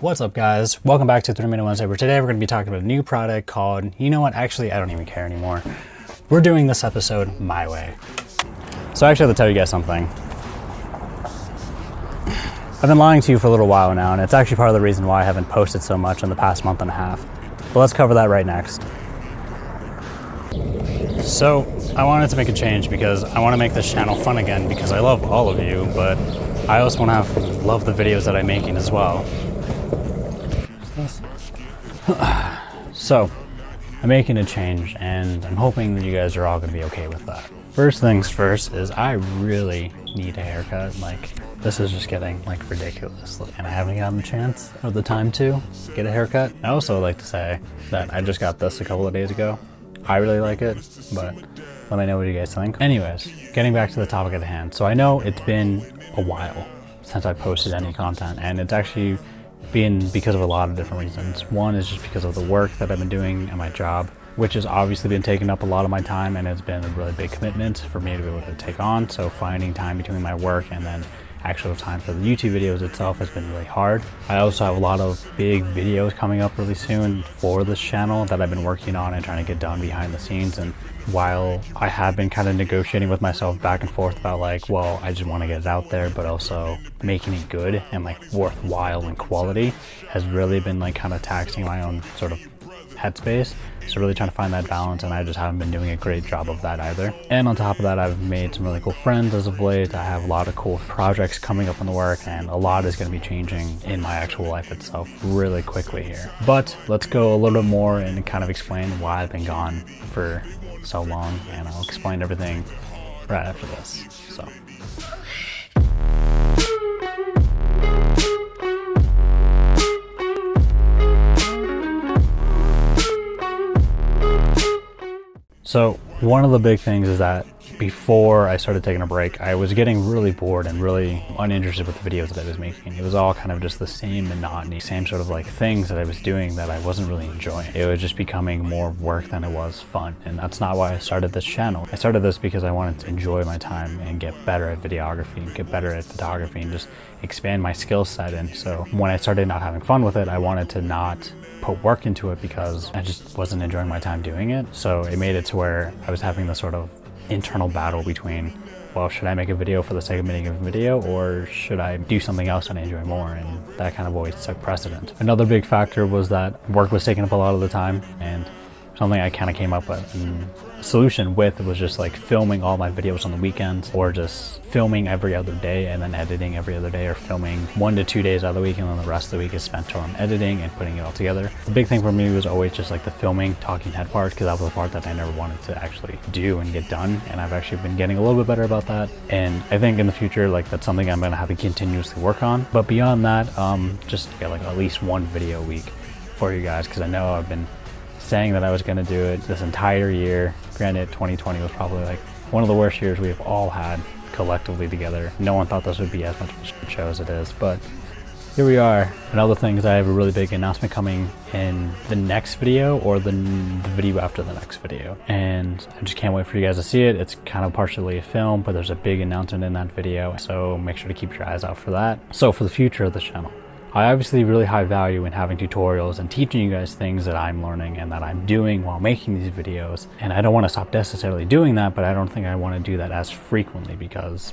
What's up guys? Welcome back to 3 Minute Wednesday, where today we're going to be talking about a new product called, you know what, actually I don't even care anymore. We're doing this episode my way. So I actually have to tell you guys something. I've been lying to you for a little while now, and it's actually part of the reason why I haven't posted so much in the past month and a half. But let's cover that right next. So I wanted to make a change because I want to make this channel fun again, because I love all of you, but I also want to love the videos that I'm making as well. So I'm making a change, and I'm hoping that you guys are all going to be okay with that. First things first is I really need a haircut. Like, this is just getting like ridiculous, and I haven't gotten the chance or the time to get a haircut. I also would like to say that I just got this a couple of days ago. I really like it, but let me know what you guys think. Anyways, getting back to the topic at hand. So I know it's been a while since I posted any content, and it's actually been because of a lot of different reasons. One is just because of the work that I've been doing at my job, which has obviously been taking up a lot of my time, and it's been a really big commitment for me to be able to take on. So finding time between my work and then actual time for the YouTube videos itself has been really hard. I also have a lot of big videos coming up really soon for this channel that I've been working on and trying to get done behind the scenes. And while I have been kind of negotiating with myself back and forth about like, well, I just want to get it out there, but also making it good and like worthwhile and quality has really been like kind of taxing my own sort of headspace. So really trying to find that balance, and I just haven't been doing a great job of that either. And on top of that, I've made some really cool friends as of late. I have a lot of cool projects coming up in the work, and a lot is going to be changing in my actual life itself really quickly here. But let's go a little bit more and kind of explain why I've been gone for so long, and I'll explain everything right after this. So one of the big things is that before I started taking a break, I was getting really bored and really uninterested with the videos that I was making. It was all kind of just the same monotony, same sort of like things that I was doing that I wasn't really enjoying. It was just becoming more work than it was fun. And that's not why I started this channel. I started this because I wanted to enjoy my time and get better at videography and get better at photography and just expand my skill set. And so when I started not having fun with it, I wanted to not put work into it because I just wasn't enjoying my time doing it. So it made it to where I was having this sort of internal battle between, well, should I make a video for the sake of making a video, or should I do something else that I enjoy more? And that kind of always took precedent. Another big factor was that work was taking up a lot of the time, and something I kind of came up with a solution with was just like filming all my videos on the weekends, or just filming every other day and then editing every other day, or filming 1 to 2 days out of the week and then the rest of the week is spent on editing and putting it all together. The big thing for me was always just like the filming, talking head part, because that was the part that I never wanted to actually do and get done, and I've actually been getting a little bit better about that. And I think in the future, like, that's something I'm gonna have to continuously work on. But beyond that, just get like at least one video a week for you guys, because I know I've been saying that I was going to do it this entire year. Granted, 2020 was probably like one of the worst years we've all had collectively together. No one thought this would be as much of a shit show as it is, but here we are. Another thing is I have a really big announcement coming in the next video, or the video after the next video, and I just can't wait for you guys to see it. It's kind of partially a film, but there's a big announcement in that video, so make sure to keep your eyes out for that. So for the future of the channel, I obviously really high value in having tutorials and teaching you guys things that I'm learning and that I'm doing while making these videos. And I don't want to stop necessarily doing that, but I don't think I want to do that as frequently because,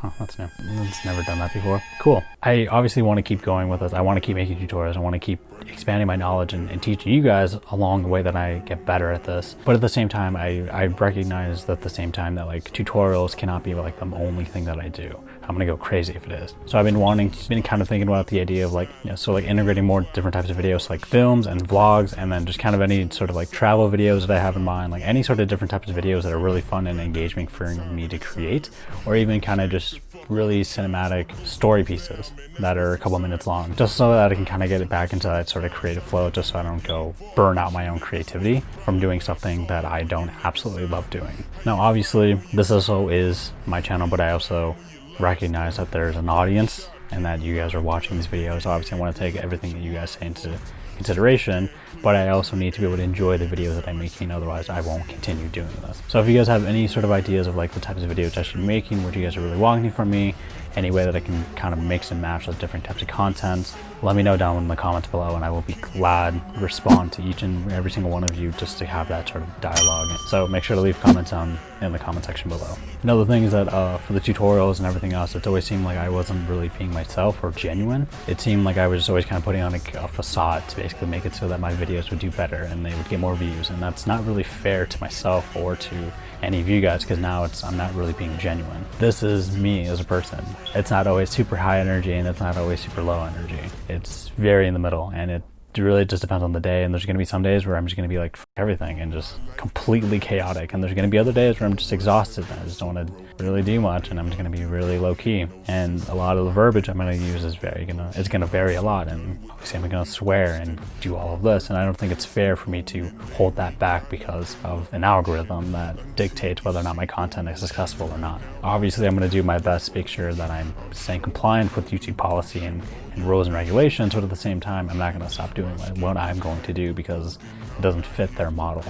oh, that's new. It's never done that before. Cool. I obviously want to keep going with this. I want to keep making tutorials. I want to keep expanding my knowledge and teaching you guys along the way that I get better at this. But at the same time, I recognize that at the same time that like tutorials cannot be like the only thing that I do. I'm gonna go crazy if it is. So I've been kind of thinking about the idea of like, you know, so like integrating more different types of videos, like films and vlogs, and then just kind of any sort of like travel videos that I have in mind, like any sort of different types of videos that are really fun and engaging for me to create, or even kind of just really cinematic story pieces that are a couple minutes long, just so that I can kind of get it back into that sort of creative flow, just so I don't go burn out my own creativity from doing something that I don't absolutely love doing. Now, obviously, this also is my channel, but I also recognize that there's an audience and that you guys are watching these videos. Obviously, I want to take everything that you guys say into consideration, but I also need to be able to enjoy the videos that I'm making, otherwise I won't continue doing this. So if you guys have any sort of ideas of like the types of videos I should be making, what you guys are really wanting from me, any way that I can kind of mix and match those different types of content, let me know down in the comments below, and I will be glad to respond to each and every single one of you just to have that sort of dialogue. So make sure to leave comments in the comment section below. Another thing is that for the tutorials and everything else, it's always seemed like I wasn't really being myself or genuine. It seemed like I was just always kind of putting on a facade to basically make it so that my videos would do better and they would get more views, and that's not really fair to myself or to any of you guys, because now I'm not really being genuine. This is me as a person. It's not always super high energy and it's not always super low energy. It's very in the middle, and it really just depends on the day. And there's going to be some days where I'm just going to be like, F everything, and just completely chaotic. And there's going to be other days where I'm just exhausted and I just don't want to really do much, and I'm just going to be really low key. And a lot of the verbiage I'm going to use is it's going to vary a lot. And obviously I'm going to swear and do all of this. And I don't think it's fair for me to hold that back because of an algorithm that dictates whether or not my content is successful or not. Obviously I'm going to do my best to make sure that I'm staying compliant with YouTube policy and rules and regulations, but at the same time, I'm not going to stop doing what I'm going to do because it doesn't fit their model.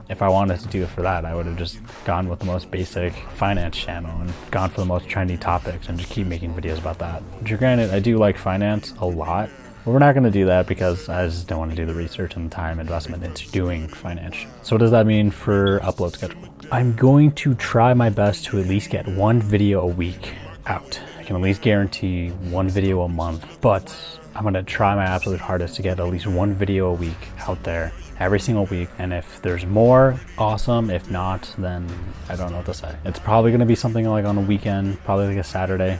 If I wanted to do it for that, I would have just gone with the most basic finance channel and gone for the most trendy topics and just keep making videos about that. But granted, I do like finance a lot, but we're not going to do that because I just don't want to do the research and the time investment into doing finance. So what does that mean for upload schedule? I'm going to try my best to at least get one video a week out. I can at least guarantee one video a month, but I'm going to try my absolute hardest to get at least one video a week out there every single week. And if there's more, awesome. If not, then I don't know what to say. It's probably going to be something like on a weekend, probably like a Saturday.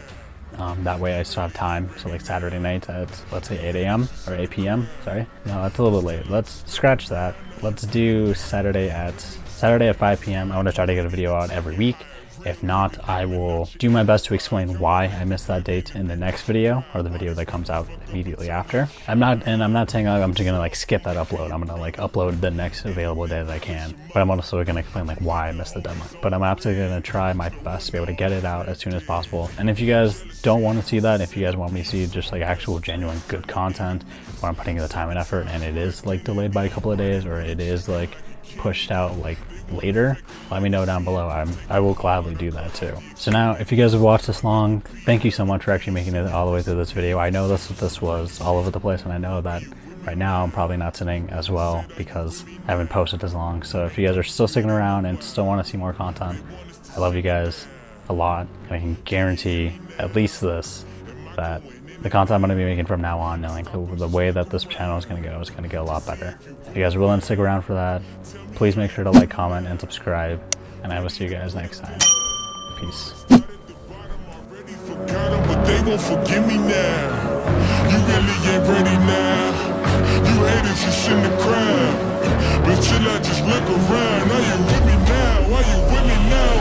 That way I still have time. So like Saturday night at, let's say 8 a.m. or 8 p.m. Sorry. No, that's a little bit late. Let's scratch that. Let's do Saturday at 5 p.m. I want to try to get a video out every week. If not, I will do my best to explain why I missed that date in the next video, or the video that comes out immediately after. I'm not saying I'm just gonna like skip that upload. I'm gonna like upload the next available day that I can, but I'm also gonna explain like why I missed the deadline. But I'm absolutely gonna try my best to be able to get it out as soon as possible. And if you guys don't want to see that, if you guys want me to see just like actual genuine good content where I'm putting in the time and effort and it is like delayed by a couple of days, or it is like pushed out like later, let me know down below. I will gladly do that too. So now, if you guys have watched this long, thank you so much for actually making it all the way through this video. I know this was all over the place, and I know that right now I'm probably not sitting as well because I haven't posted as long. So if you guys are still sticking around and still want to see more content, I love you guys a lot, and I can guarantee at least this, that the content I'm going to be making from now on, and like the way that this channel is going to go is going to get a lot better. If you guys are willing to stick around for that, please make sure to like, comment, and subscribe, and I will see you guys next time. Peace. They won't forgive me now. You really ain't ready now. You haters, you shouldn't have cried. But chill out, just look around. Are you with me now? Are you with me now?